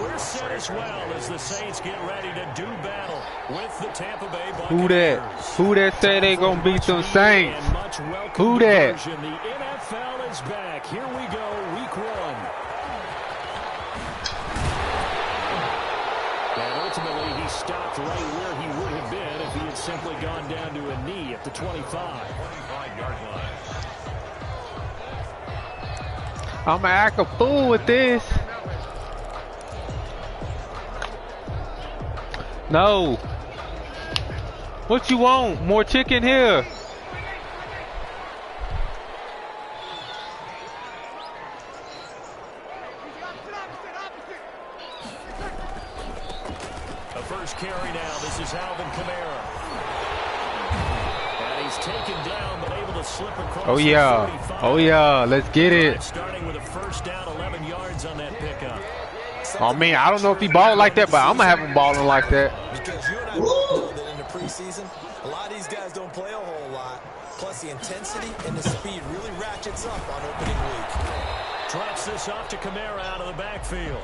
we're set as well as the Saints get ready to do battle with the Tampa Bay Buccaneers. Who that? Who that say they gonna beat some Saints? Who that? The NFL is back. Here we go, week 1. And ultimately, he stopped right where he would have been if he had simply gone down to a knee at the 25-yard line. I'ma act a fool with this. No. What you want? More chicken here. The first carry now. This is Alvin Kamara. And he's taken down, but able to slip across. Oh yeah. Oh yeah. Let's get it. Starting with a first down, 11 yards on that pickup. Oh man, I don't know if he balled like that, but I'm gonna have him balling like that. Because you and I both know that in the preseason, a lot of these guys don't play a whole lot. Plus the intensity and the speed really ratchets up on opening week. Drops this off to Kamara out of the backfield.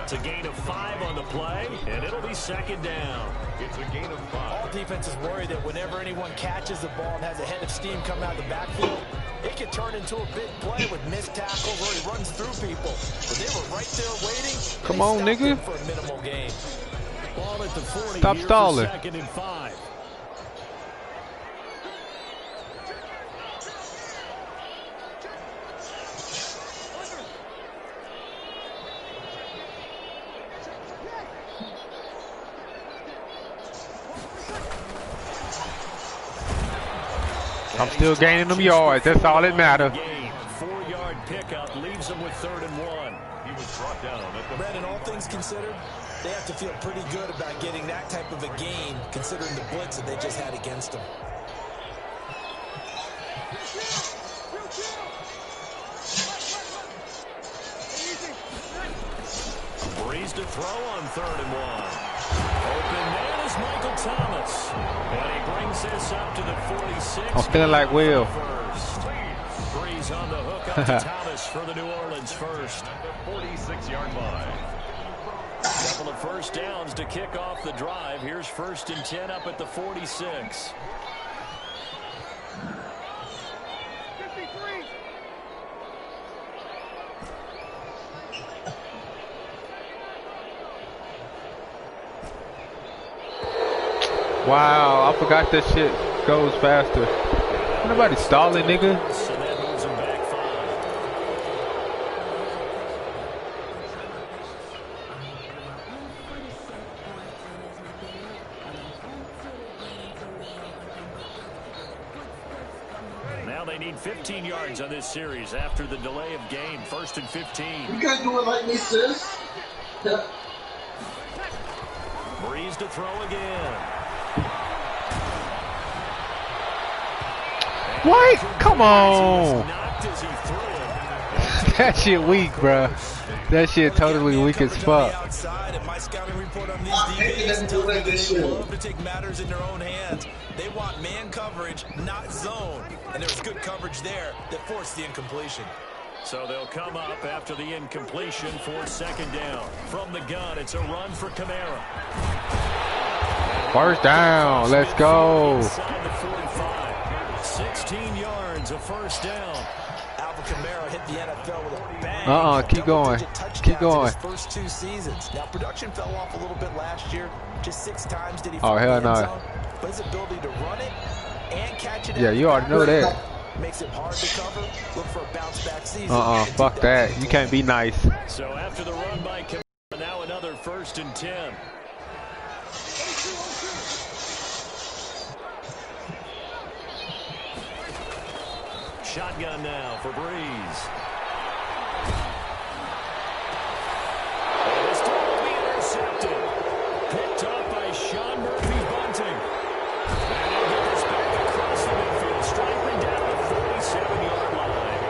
It's a gain of 5 on the play, and it'll be second down. It's a gain of 5. All defenses worry that whenever anyone catches the ball and has a head of steam coming out of the backfield, it can turn into a big play with missed tackles or he runs through people. But they were right there waiting. Come on, nigga. For a minimal gain. Ball at the 40. Stop stalling. Second and 5. I'm still gaining them yards. That's all that matters. 4-yard pickup leaves them with 3rd and 1. He was brought down. Brandon, all things considered, they have to feel pretty good about getting that type of a gain, considering the blitz that they just had against them. Breeze to throw on 3rd and 1. Open man is Michael Thomas. And he brings this up to the 46. I'm feeling like Will. Breeze on the hook up to Thomas for the New Orleans first. At the 46-yard line. Couple of first downs to kick off the drive. Here's 1st and 10 up at the 46. Wow, I forgot that shit goes faster. Nobody stalling, nigga. So that moves him back 5. Now they need 15 yards on this series after the delay of game. 1st and 15. You guys do it like me, sis. Breeze to throw again. What? Come on. That shit weak, bro. That shit totally weak as fuck. My scouting report on these DBs tells me that they love to take matters in their own hands. They want man coverage, not zone. And there's good coverage there that forced the incompletion. So they'll come up after the incompletion for 2nd down. From the gun, it's a run for Kamara. 1st down. Let's go. 16 yards, a 1st down. Alvin Kamara hit the NFL with a bang. Keep going. Keep going. His first 2 seasons. Now, production fell off a little bit last year. Just 6 times did he Oh, hell the end no. zone. But his ability to run it and catch it. Yeah, you already know that. Makes it hard to cover. Look for a bounce back season. Fuck that. You can't be nice. So after the run by Kamara, now another 1st and 10. Shotgun now for Breeze. And this time will be intercepted. Picked up by Sean Murphy-Bunting. And he'll get this back across the midfield, striking down the 47-yard line.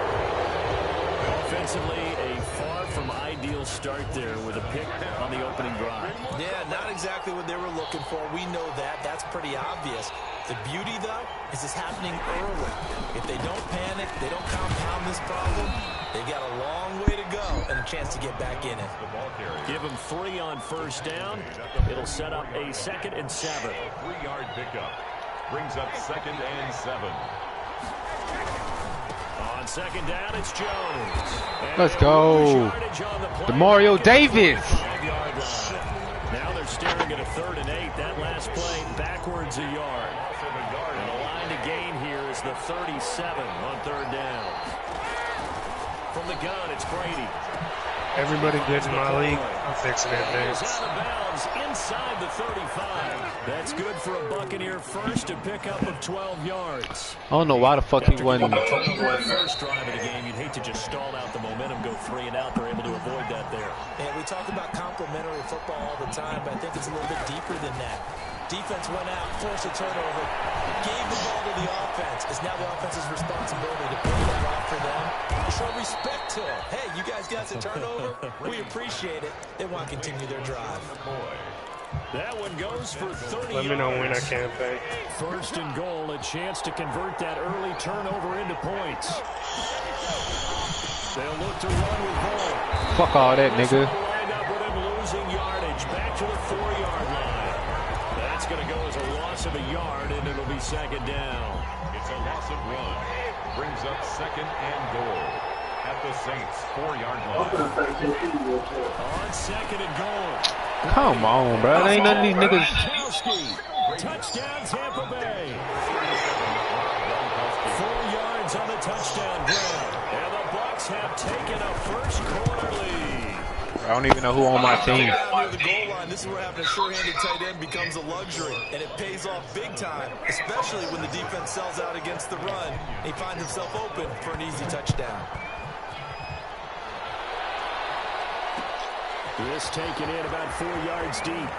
Offensively, a far from ideal start there with a pick on the opening drive. Yeah, not exactly what they were looking for. We know that. That's pretty obvious. The beauty, though, is it's happening early. If they don't panic, they don't compound this problem, they've got a long way to go and a chance to get back in it. The ball carrier give him 3 on first down. It'll set up a 2nd and 7. 3-yard pickup. Brings up 2nd and 7. On 2nd down, it's Jones. Let's go. Demario Davis. Now they're staring at a 3rd and 8. That last play backwards a yard. And the line to gain here is the 37 on 3rd down. From the gun, it's Brady. Everybody good in my league. I'm fixing it, man. Out of bounds inside the 35. That's good for a Buccaneer first, a pickup of 12 yards. I don't know why the fuck he wasn't. First drive of the game, you'd hate to just stall out the momentum, go 3 and out. They're able to avoid that there. And we talk about complementary football all the time, but I think it's a little bit deeper than that. Defense went out, forced a turnover, gave the ball to the offense. It's now the offense's responsibility to bring that off for them. To show respect to them. Hey, you guys got the turnover. We appreciate it. They want to continue their drive. That one goes for 30 Let me know when I yards. can pay. 1st and goal, a chance to convert that early turnover into points. They'll look to run with ball. Fuck all that, nigga. Wind up with him losing yardage back to the 4-yard line. That's going to go as a loss of a yard, and it'll be 2nd down. It's a loss of 1. Brings up 2nd and goal. At the Saints' 4-yard line. On 2nd and goal. Come on, bro. Ain't none of these niggas. Gronkowski. Touchdown, Tampa Bay. 4 yards on the touchdown ground. And the Bucs have taken a first-quarter lead. I don't even know who on my team. Near the goal line, this is where having a sure-handed tight end becomes a luxury, and it pays off big time, especially when the defense sells out against the run. He finds himself open for an easy touchdown. This taken in about 4 yards deep.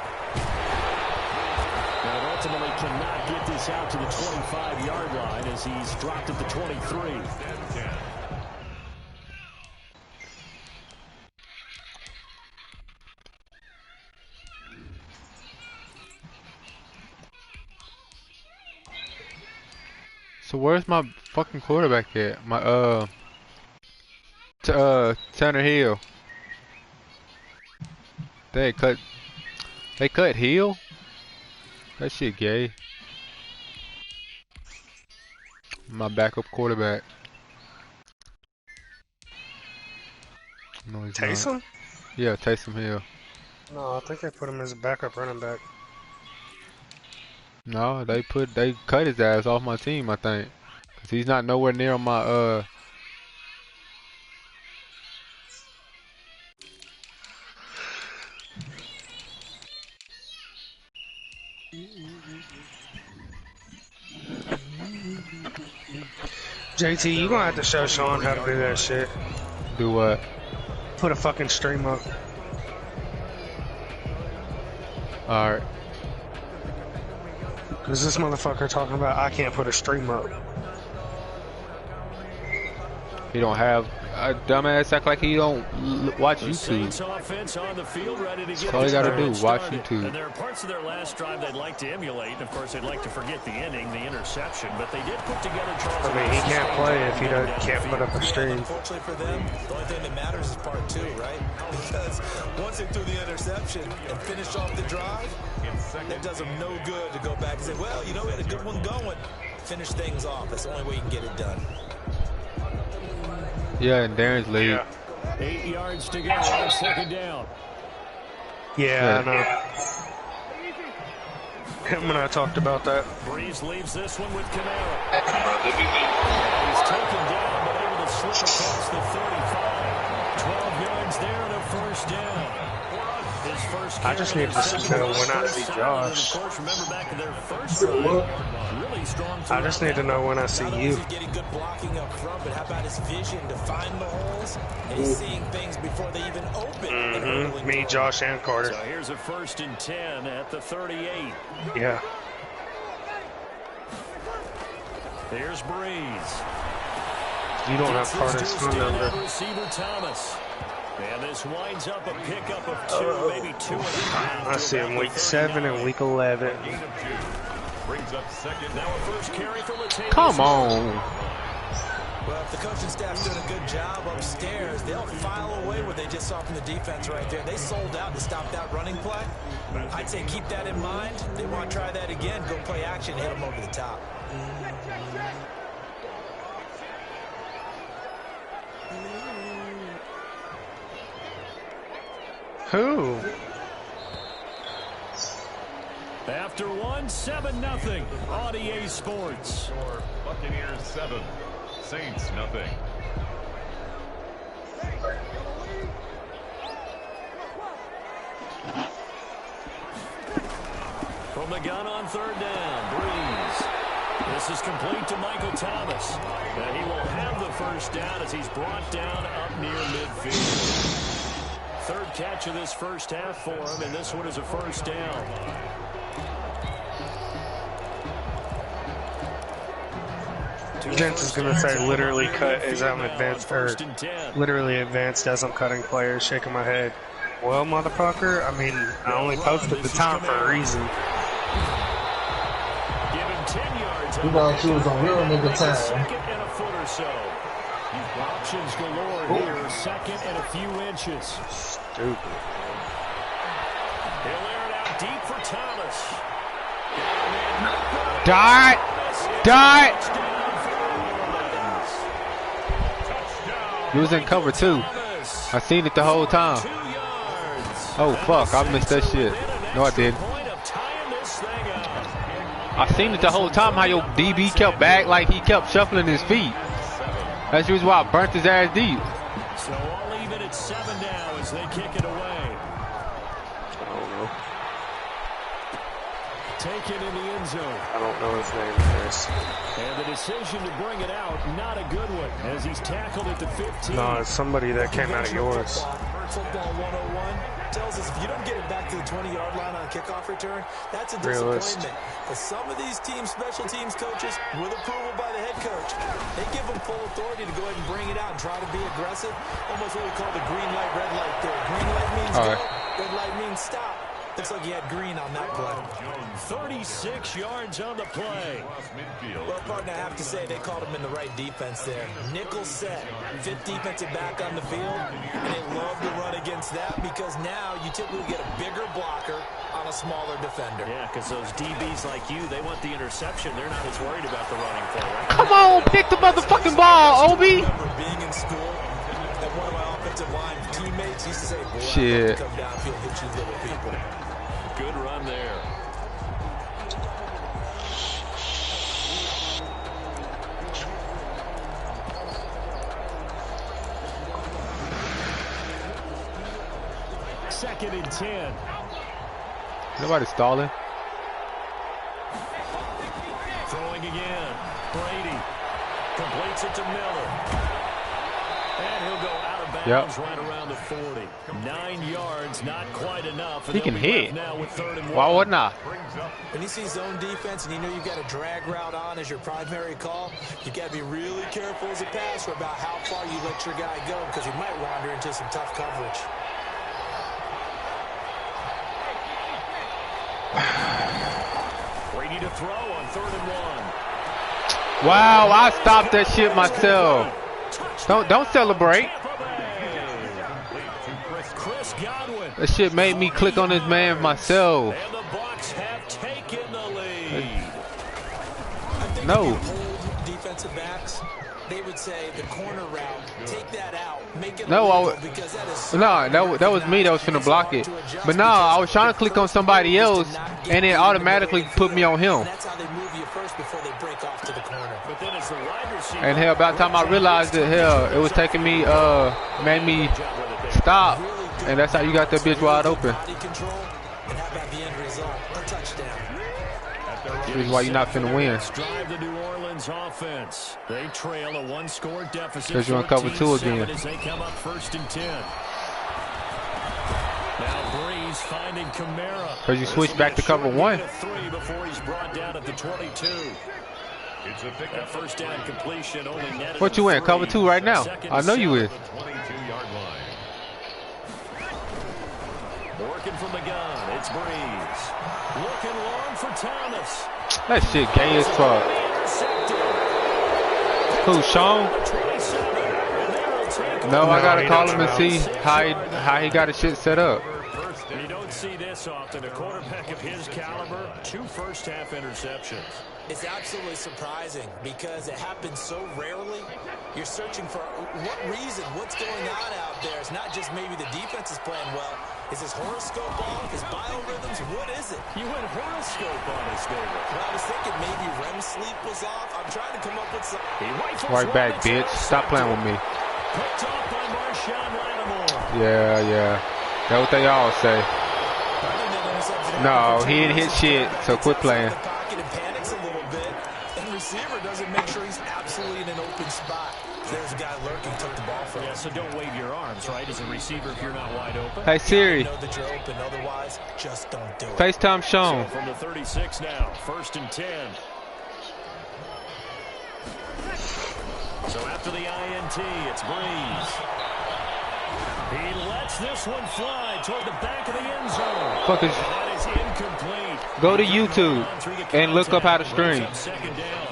And ultimately cannot get this out to the 25-yard line as he's dropped at the 23. So where's my fucking quarterback at? My Tanner Hill. They cut Hill? That shit gay. My backup quarterback. No, he's not. Taysom? Yeah, Taysom Hill. No, I think they put him as a backup running back. No, they cut his ass off my team, I think. 'Cause he's not nowhere near on my JT, you gonna have to show Sean how to do that shit. do what? Put a fucking stream up. Alright. Cause this motherfucker talking about I can't put a stream up. He don't have a dumbass act like he don't watch YouTube. Saints offense on the field, ready to get all you gotta this do, watch started. YouTube. And there are parts of their last drive they'd like to emulate. And of course, they'd like to forget the ending, the interception. But they did put together Charles. I mean, he can't play if he can't put up a stream. Unfortunately for them, the only thing that matters is part 2, right? Because once they threw the interception and finished off the drive, it does them no good to go back and say, well, you know, we had a good one going. Finish things off. That's the only way you can get it done. Yeah, in Darren's league. Yeah, 8 yards to go on 2nd down. yeah, I know. Him and I talked about that. Breeze leaves this one with Kamara. He's taken down, but able to slip across the 35. 12 yards there and a first down. His first I just need to know when I see Josh. Of course, remember back to their first drive. Really strong. I just need to know when I see Not only you. is he getting good blocking up front, but how about his vision to find the holes? And he's seeing things before they even open. and hurdling Me, forward. Josh, and Carter. So here's a 1st and 10 at the 38. Yeah. Here's Breeze. You don't have Carter's phone number. Receiver Thomas. And this winds up a pickup of 2, maybe 2.5. I see him week 7 and week 11. Brings up 2nd. Now a first carry for Latavius. Come on. Well, if the coaching staff's doing a good job upstairs, they'll file away what they just saw from the defense right there. They sold out to stop that running play. I'd say keep that in mind. They want to try that again, go play action, hit them over the top. Who? After one, 7-0 on EA Sports. Score Buccaneers 7, Saints nothing. From the gun on third down, Breeze. This is complete to Michael Thomas. And he will have the first down as he's brought down up near midfield. Third catch of this first half for him, and this one is a first down. Gents is gonna say literally cut as I'm advanced, or literally advanced as I'm cutting players. Shaking my head. Well, motherfucker, I mean, I only posted the time for a reason. Give him 10 yards. We gonna choose a real nigga time. Second and a foot or so. Options galore here. Second and a few inches. Stupid. He'll air it out deep for Thomas. Dart! Dart! You was in cover too. I seen it the whole time. Oh fuck, I missed that shit. No, I didn't. I seen it the whole time how your DB kept back like he kept shuffling his feet. That's the reason why I burnt his ass deep. So all even at 7 now as they kick it away. I don't know. Taken in the end zone. I don't know his name, Chris. And the decision to bring it out, not a good one, as he's tackled at the 15. No, it's somebody that came out of yours. Football 101 tells us if you don't get it back to the 20-yard line on a kickoff return, that's a disappointment. But some of these teams, special teams coaches, with approval by the head coach, they give them full authority to go ahead and bring it out and try to be aggressive. Almost what we call the green light, red light there. Green light means go, red light means stop. Looks like he had green on that play. 36 yards on the play. Well, partner, I have to say they called him in the right defense there. Nickel set, fifth defensive back on the field, and they love to run against that because now you typically get a bigger blocker on a smaller defender. Yeah, because those DBs like you, they want the interception. They're not as worried about the running play, right? Come on, pick the motherfucking ball, Obi. I remember being in school, and one of my offensive line teammates used to say, boy, shit. come downfield, hit you little people. Good run there. Second and 10. Nobody stalling. Throwing again. Brady completes it to Miller. And he'll go out of bounds right around the 40. 9 yards, not quite enough. He can hit. Now with 3rd and 1. Why wouldn't I? When you see zone defense and you know you've got a drag route on as your primary call, you got to be really careful as a passer about how far you let your guy go because you might wander into some tough coverage. Brady to throw on 3rd and 1. Wow, I stopped that shit myself. Don't celebrate. Chris Godwin. That shit made me click on this man myself. And the Bucs have taken the lead. No. Defensive backs, they would say the corner route, take that out, make it No, because that is that was me that was finna block it. But no, I was trying to click on somebody else, and it automatically put me on him. That's how they move you first before they break off to the corner. But then it's the wide receiver. And hell, by the time I realized it, hell, it was taking me, made me stop, and that's how you got that bitch wide open. Body control, and how about the end result? A touchdown. This is why you're not finna win. Drive the New Orleans offense. They trail a 1-score deficit. Because you're on cover 2 again. As they come up 1st and 10. Now Breeze finding Kamara. Because you switch back to cover 1. 3 before he's brought down at the 22. It's a pick That first down completion only netted. What you in? Cover 2 right now. I know you is. 22-yard line. Working from the gun. It's Breeze. Looking long for Thomas. That shit gay as fuck. Intercepted. Who, Sean? No, I gotta call him and see how he got his shit set up. You don't see this often. A quarterback of his caliber, 2 first-half interceptions. It's absolutely surprising because it happens so rarely. You're searching for what reason, what's going on out there. It's not just maybe the defense is playing well. Is his horoscope off? His biorhythms? What is it? You went horoscope on us, David. Well, I was thinking maybe REM sleep was off. I'm trying to come up with some. Right back, bitch. Stop playing with me. Picked off by Marshawn Lattimore. Yeah. That's what they all say. No, he didn't hit shit, so quit playing. Receiver doesn't make sure he's absolutely in an open spot. There's a guy lurking, took the ball from him. Yeah, so don't wave your arms, right, as a receiver if you're not wide open. Hey, Siri. Know that you're open, otherwise, just don't do it. FaceTime Sean. So from the 36 now, 1st and 10. So after the INT, it's Breeze. He lets this one fly toward the back of the end zone. Fuckers. That is incomplete. Go to YouTube and look up how to stream. Second down.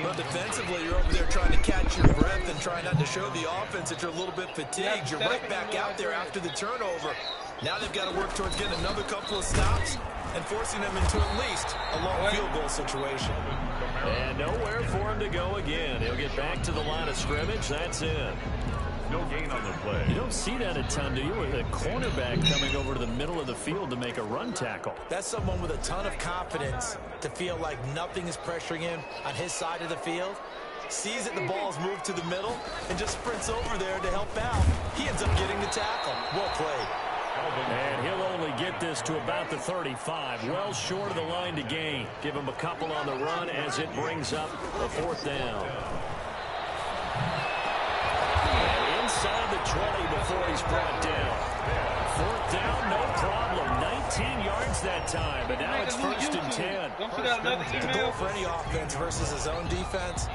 But defensively, you're over there trying to catch your breath and trying not to show the offense that you're a little bit fatigued. You're right back out there after the turnover. Now they've got to work towards getting another couple of stops and forcing them into at least a long field goal situation. And nowhere for him to go again. He'll get back to the line of scrimmage. That's it. No gain on the play. You don't see that a ton, do you? With a cornerback coming over to the middle of the field to make a run tackle. That's someone with a ton of confidence to feel like nothing is pressuring him on his side of the field. Sees that the ball's moved to the middle and just sprints over there to help out. He ends up getting the tackle. Well played. And he'll only get this to about the 35. Well short of the line to gain. Give him a couple on the run as it brings up a 4th down. Inside the 20 before he's brought down. 4th down, no problem. 19 yards that time, but now it's 1st and 10. The goal for any offense versus his own defense,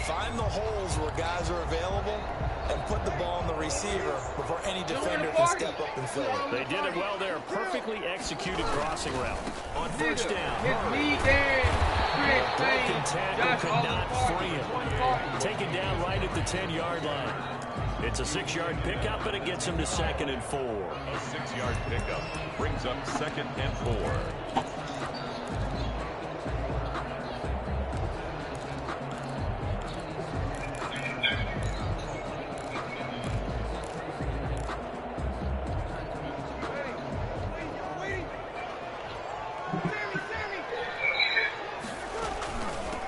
find the holes where guys are available and put the ball on the receiver before any defender can step up and fill it. They did it well there. Perfectly executed crossing route. On 1st down, broken tackle could not free him. Taken down right at the 10-yard line. It's a 6-yard pickup, and it gets him to 2nd and 4. A 6-yard pickup brings up 2nd and 4.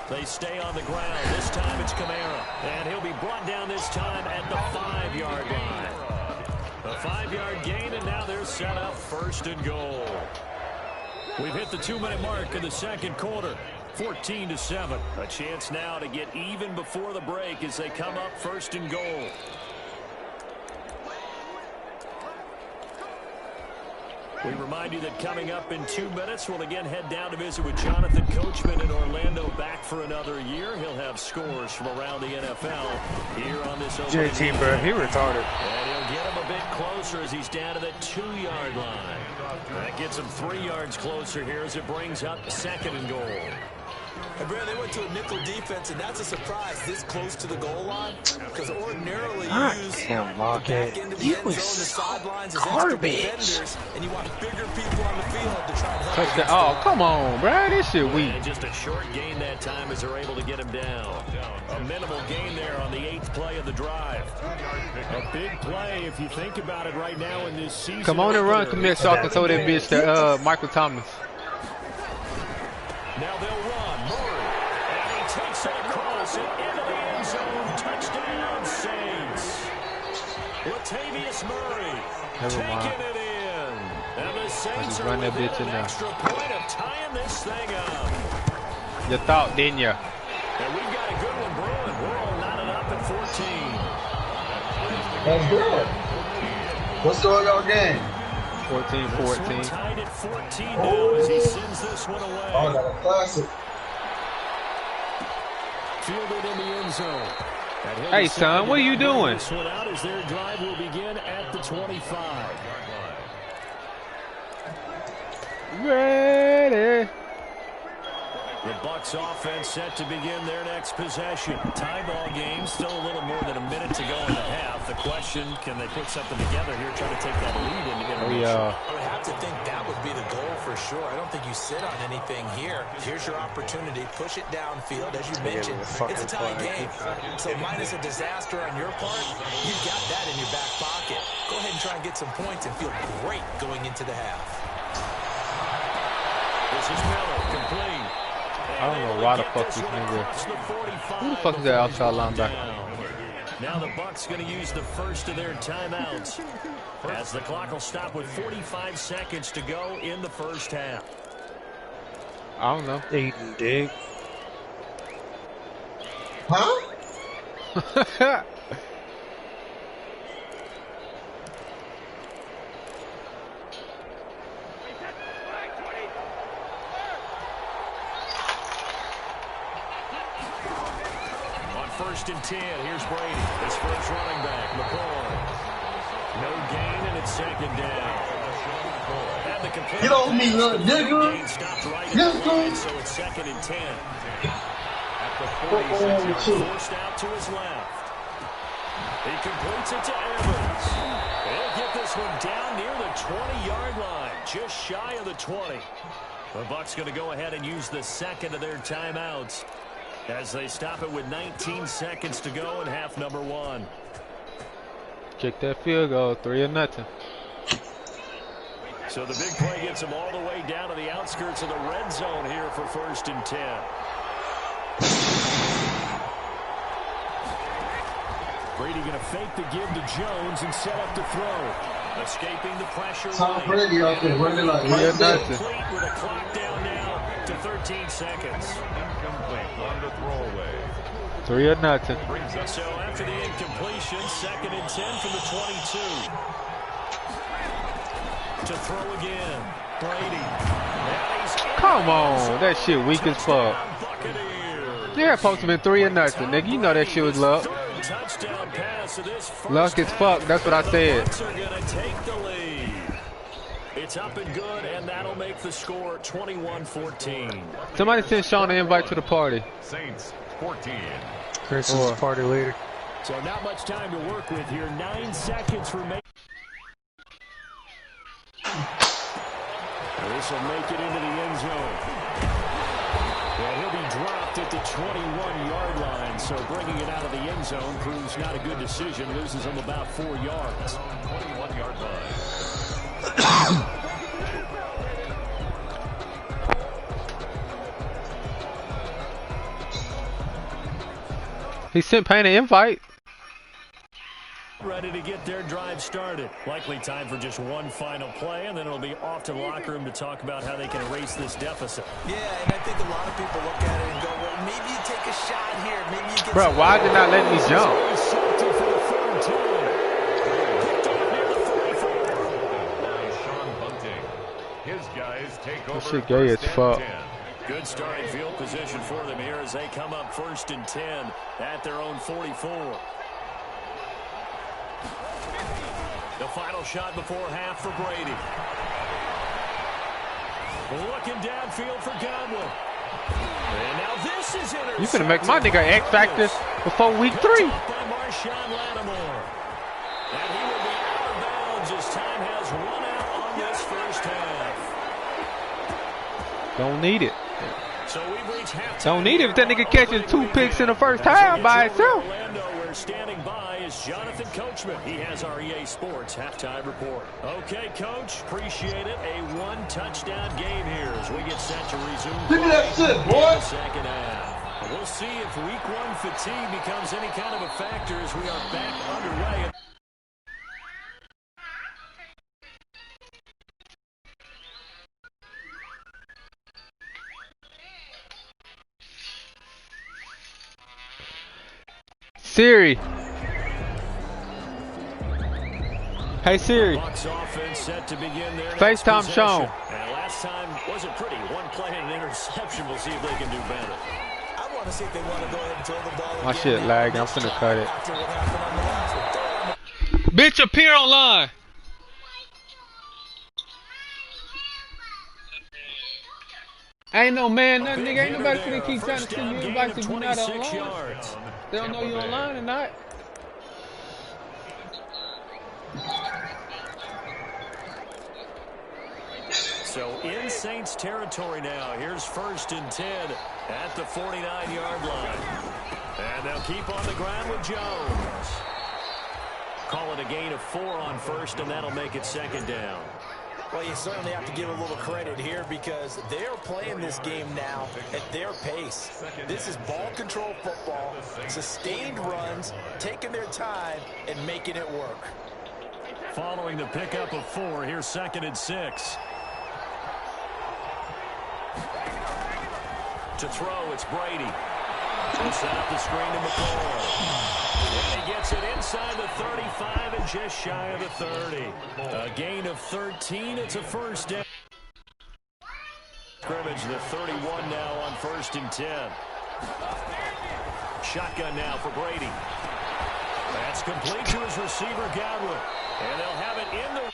They stay on the ground. This time it's Kamara. And he'll be brought down this time at the 5-yard line. A 5-yard gain, and now they're set up 1st and goal. We've hit the 2-minute mark in the 2nd quarter. 14-7. A chance now to get even before the break as they come up 1st and goal. We remind you that coming up in 2 minutes, we'll again head down to visit with Jonathan Coachman in Orlando, back for another year. He'll have scores from around the NFL here on this opening. JT, bro, he retarded. And he'll get him a bit closer as he's down to the 2-yard line. That gets him 3 yards closer here as it brings up 2nd and goal. And Brad, they went to a nickel defense, and that's a surprise this close to the goal line. Because ordinarily you use the back end of the end zone, the sidelines as extra defenders, and you want bigger people on the field to try and help you. Oh, come on, bro. This shit weak. And just a short gain that time as they're able to get him down. A minimal gain there on the 8th play of the drive. A big play if you think about it right now in this season. Come on and run, commit, so I can throw that bitch to Michael Thomas. Now they'll run. Murray. And he takes it across and into the end zone. Touchdown, Saints. Latavius Murray taking it in. And the Saints are run that within bitch in an there. extra point of tying this thing up. You thought, didn't you? And we've got a good one brewing. We're all knotted up at 14. That's good. What's going on game? 14-14. Tied at 14 now as he sends this one away. Oh, got a classic. Fielded in the end zone. Hey, son, what are you doing? This one out as their drive will begin at the 25. Ready. The Bucs offense set to begin their next possession. Tie ball game, still a little more than a minute to go in the half. The question, can they put something together here, try to take that lead into intermission? I would have to think that would be the goal for sure. I don't think you sit on anything here. Here's your opportunity. Push it downfield. As you mentioned, it's a tie game. So minus a disaster on your part, you've got that in your back pocket. Go ahead and try and get some points and feel great going into the half. This is Miller, complete. I don't know why the fuck this nigga. Who the fuck is that outside linebacker? Now the Bucs going to use the first of their timeouts as the clock will stop with 45 seconds to go in the first half. I don't know. Aiden Dig. Huh? First and 10. Here's Brady. His first running back, McCoy. No gain, and it's second down. And the complete Get on me, little nigga. gain stopped right at the line, so it's second and 10. At the 46, forced out to his left. He completes it to Evans. He'll get this one down near the 20-yard line, just shy of the 20. The Bucs going to go ahead and use the second of their timeouts as they stop it with 19 seconds to go in half number one. Kick that field goal, 3-0. So the big play gets them all the way down to the outskirts of the red zone here for first and 10. Brady going to fake the give to Jones and set up to throw. Escaping the pressure. Tom Brady out there running like right there. Complete with a clock down now to 13 seconds. Incomplete on the throwaway. 3-0. So after the incompletion, second and 10 from the 22. To throw again. Brady. Come on, that shit weak as fuck. Yeah, supposed to be 3-0, nigga. You know that shit was luck. Touchdown pass to this Luck as fuck. That's what I said. are gonna take the lead. It's up and good, and that'll make the score 21-14. Somebody send Sean an invite to the party. Saints 14. Chris is the party leader. So not much time to work with here. 9 seconds remaining. This will make it into the end zone. And he'll be dropped at the 21-yard line. So bringing it out of the end zone proves not a good decision. Loses him about 4 yards. 21-yard line. He sent Payne an invite. Ready to get their drive started. Likely time for just one final play, and then it'll be off to the locker room to talk about how they can erase this deficit. Yeah, and I think a lot of people look at it and go, well, maybe you take a shot here. Maybe you get Bro, why did not let me jump? His guys take over. This shit gay as fuck. Good starting field position for them here as they come up first and 10 at their own 44. The final shot before half for Brady. Looking downfield for Godwin. And now this is intercepted. You finna make my nigga X Factor before week 3. By Marshawn Lattimore. And he will be out of bounds as time has run out on this first half. Don't need it. So we've reached halftime. Don't need it if that nigga catches 2 picks in the first half by itself. Orlando, where standing by is Jonathan Coachman. He has our EA Sports halftime report. Okay, Coach, appreciate it. A 1-touchdown game here as we get set to resume. Look at that shit, boy. Second half. We'll see if week 1 fatigue becomes any kind of a factor as we are back underway. Siri. Hey Siri. Set to begin their FaceTime Sean. And last time wasn't pretty. One play and an interception. We'll see if they can do better. I want to see if they want to go ahead and throw the ball. My shit lagging. I'm finna cut it. After what happened on the last one. Bitch, appear online. Ain't no man, nothing, nigga. Ain't nobody finna keep trying to send you invites if you're not online. They don't know you online or not. So in Saints territory now. Here's 1st and 10 at the 49-yard line. And they'll keep on the ground with Jones. Call it a gain of 4 on 1st, and that'll make it 2nd down. Well, you certainly have to give a little credit here because they're playing this game now at their pace. This is ball control football, sustained runs, taking their time, and making it work. Following the pickup of 4, here's 2nd and 6. To throw, it's Brady. He'll set up the screen to McCoy. And he gets it inside the 35 and just shy of the 30. A gain of 13. It's a 1st down. Scrimmage, the 31 now on 1st and 10. Shotgun now for Brady. That's complete to his receiver, Godwin. And they'll have it in the...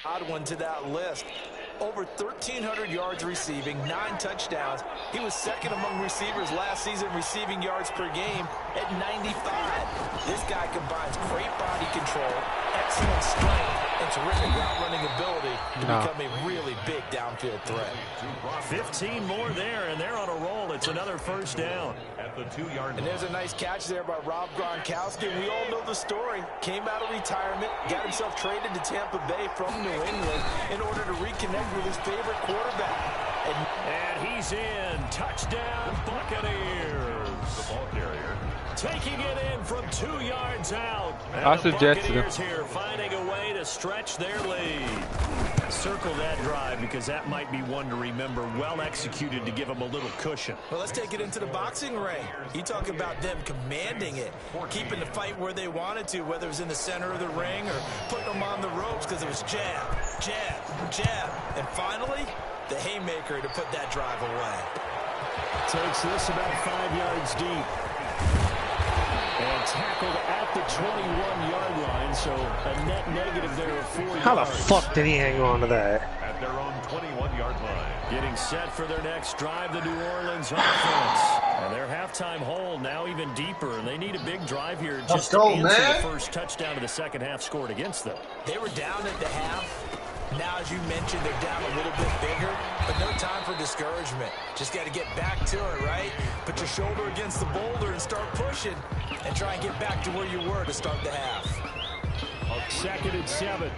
Odd one to that list. Over 1,300 yards receiving, 9 touchdowns. He was 2nd among receivers last season receiving yards per game at 95. This guy combines great body control, excellent strength, and terrific route running ability to become a really big downfield threat. 15 more there, and they're on a roll. It's another 1st down. At the 2-yard line. And there's a nice catch there by Rob Gronkowski. We all know the story. Came out of retirement, got himself traded to Tampa Bay from New England in order to reconnect with his favorite quarterback. And he's in. Touchdown, Buccaneers. The ball carrier. Taking it in from 2 yards out. And I the suggested Buccaneers here finding a way to stretch their lead. Circle that drive because that might be one to remember. Well executed to give them a little cushion. Well, let's take it into the boxing ring. You talk about them commanding it, keeping the fight where they wanted to, whether it was in the center of the ring or putting them on the ropes because it was jab, jab, jab. And finally, the haymaker to put that drive away. Takes this about 5 yards deep. And tackled at the 21-yard line, so a net negative there of 4 yards. How the fuck did he hang on to that? At their own 21-yard line. Getting set for their next drive, the New Orleans offense. And their halftime hole now even deeper, and they need a big drive here just to answer the first touchdown of the second half scored against them. They were down at the half. Now, as you mentioned, they're down a little bit bigger, but no time for discouragement. Just got to get back to it, right? Put your shoulder against the boulder and start pushing and try and get back to where you were to start the half. 2nd and 7.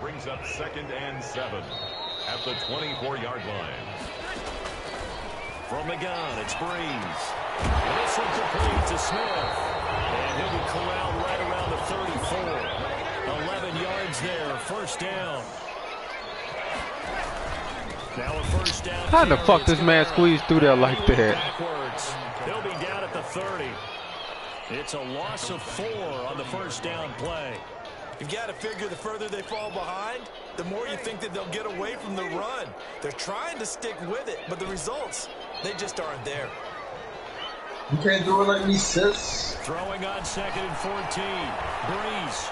Brings up 2nd and 7 at the 24-yard line. From the gun, it's Breeze. This one complete to Smith. And he'll be corralled right around the 34. 11 yards there, 1st down. Now a 1st down. How the fuck this man squeezed through there like that? Backwards. He'll be down at the 30. It's a loss of 4 on the 1st down play. You've got to figure the further they fall behind, the more you think that they'll get away from the run. They're trying to stick with it, but the results, they just aren't there. You can't do it like me, sis. Throwing on 2nd and 14. Breeze.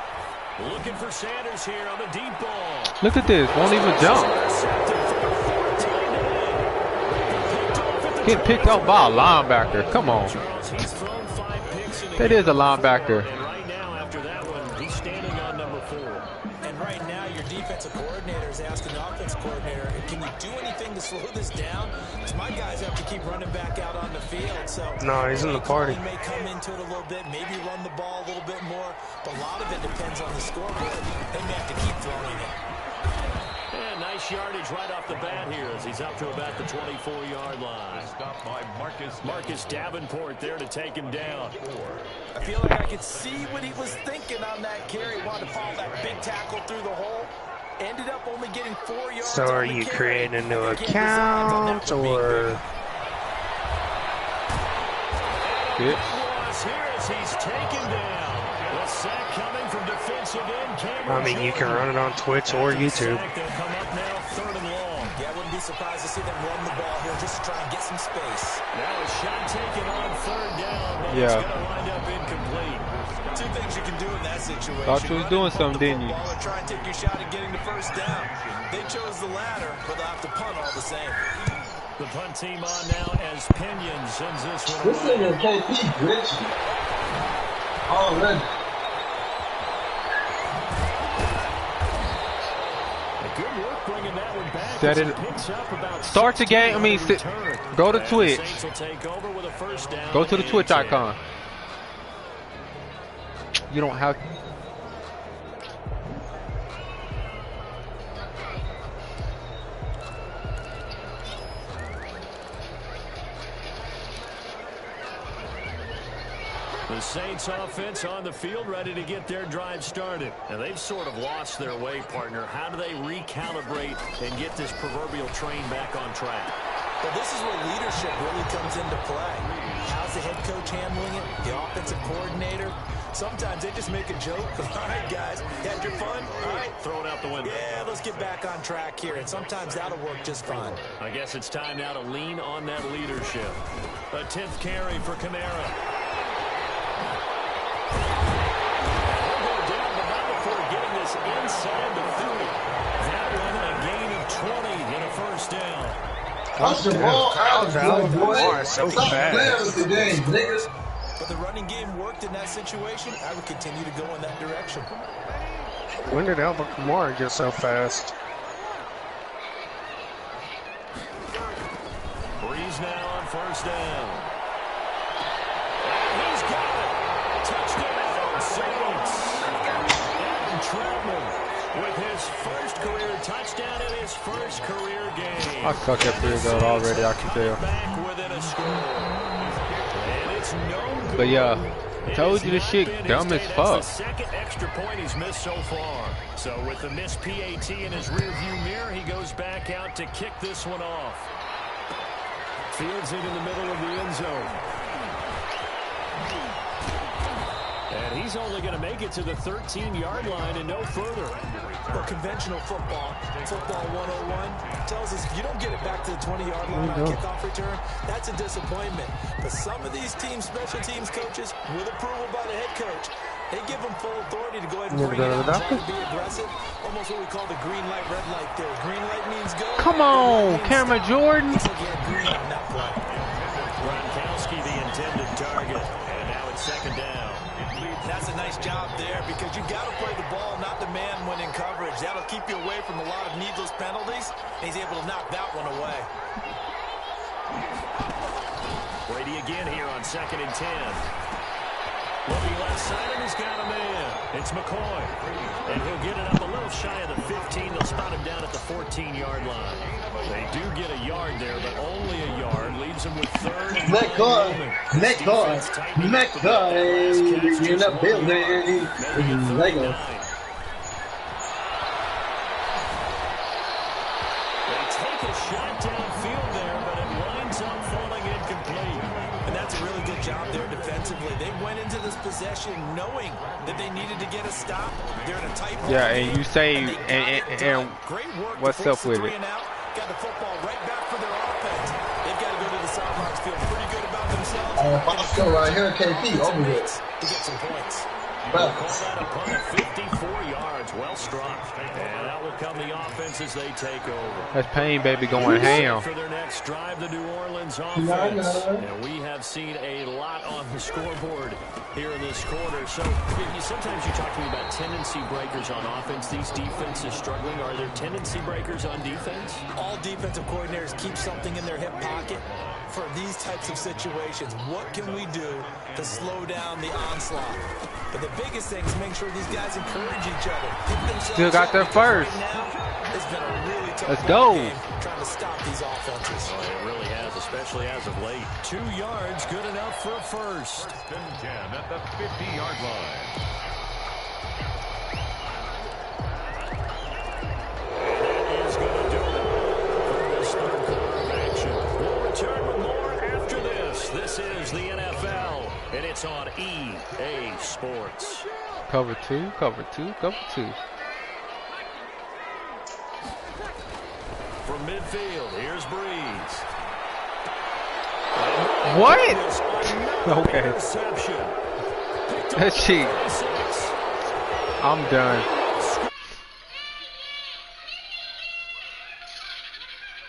Looking for Sanders here on the deep ball. Look at this. Won't even jump. Getting picked up by a linebacker. Come on. That is a linebacker. And right now, after that one, he's standing on number 4. And right now, your defensive coordinator is asking the offense coordinator, can you do anything to slow this down? Because my guys have to keep running back out on the field. So No, he's in the party. He may come into it a little bit, maybe run the ball a little bit more, but a lot of it depends on the scoreboard. They may have to keep throwing it. And nice yardage right off the bat here as he's up to about the 24-yard line. Stopped by Marcus Davenport there to take him down. I feel like I could see what he was thinking on that carry. Wanted to follow that big tackle through the hole. Ended up only getting 4 yards. So are you creating a new account or? Here as he's taken down. The sack coming from defensive end. I mean, you can run it on Twitch or YouTube. They'll come up now 3rd and long. Yeah, I wouldn't be surprised to see them run the ball here just to try and get some space. Now a shot taken on third down, but Yeah. it's going to wind up incomplete. Two things you can do in that situation. Thought you was doing something, didn't you? Or try and take your shot at getting the first down. They chose the latter, but they'll have to punt all the same. The punt team on now as Pinion sends this one This away. nigga KP glitchy. Already. Good work bringing that one back. Set it. Picks up about Start the game. I mean, 16 on return. go to And Twitch. the Saints will take over with a first down Go to the and Twitch 10. icon. You don't have. The Saints offense on the field ready to get their drive started. And they've sort of lost their way, partner. How do they recalibrate and get this proverbial train back on track? But this is where leadership really comes into play. How's the head coach handling it? The offensive coordinator? Sometimes they just make a joke. All right, guys, had your fun? All right. Throw it out the window. Yeah, let's get back on track here. And sometimes that'll work just fine. I guess it's time now to lean on that leadership. A 10th carry for Kamara. Inside the 30. That one a gain of 20 and a first down. Watch the ball out, boy. So Stop fast. playing with the game, niggas. But the running game worked in that situation. I would continue to go in that direction. When did Alvin Kamara get so fast? Breeze now on first down. And he's got it. Touchdown, Saints. Troutman with his first career touchdown and his first career game. I suck at field goal already, I can tell. Back within a score. And it's no good. But yeah, told you this shit dumb as fuck. That's the second extra point he's missed so far. So with the missed PAT in his rearview mirror, he goes back out to kick this one off. Fields it in the middle of the end zone. And he's only going to make it to the 13-yard line and no further. Well, conventional football 101, tells us if you don't get it back to the 20-yard line on kickoff return, that's a disappointment. But some of these teams, special teams coaches, with approval by the head coach, they give them full authority to go ahead and bring it out and try to be aggressive. Almost what we call the green light, red light there. Green light means go. Come on, Cameron Jordan. Looks like he had green on that play. Gronkowski the intended target. And now it's second down. That's a nice job there because you've got to play the ball, not the man when in coverage. That'll keep you away from a lot of needless penalties. And he's able to knock that one away. Brady again here on 2nd and 10. Looking left side, and he's got a man. It's McCoy. And he'll get it up a little shy of the 15. They'll spot him down at the 14-yard line. They do get a yard there, but only a yard. Leaves him with third and McCoy in the building. Lego. They take a shot downfield there, but it winds up falling incomplete. And that's a really good job there defensively. They went into this possession knowing that they needed to get a stop. They're in a tight ball Yeah, game, and you say, and great work to what's force up the with three it? and out. Got the football right back for their offense. They've got to go to the sidelines, feel pretty good about themselves. Bosco right here, KP, over there. To get some points. Call that a punt of 54 yards. Well struck. And out will come the offense as they take over. That's Payne, baby, going ham. For their next drive, the New Orleans offense. And we have seen a lot on the scoreboard here in this quarter. So sometimes you talk to me about tendency breakers on offense. These defenses struggling. Are there tendency breakers on defense? All defensive coordinators keep something in their hip pocket for these types of situations. What can we do to slow down the onslaught? But the biggest thing is make sure these guys encourage each other. Still got there first. Right now, it's been a really tough Let's go. game trying to stop these offenses. Oh, it really has, especially as of late. 2 yards, good enough for a first. 1st and 10 at the 50-yard line. Is going to do it for this third quarter of action. We'll return with more after this. This is the NFL, and it's on EA Sports. Cover two, cover two, cover two. From from midfield. Here's Breeze. What? Okay. Interception. That's cheap. I'm done.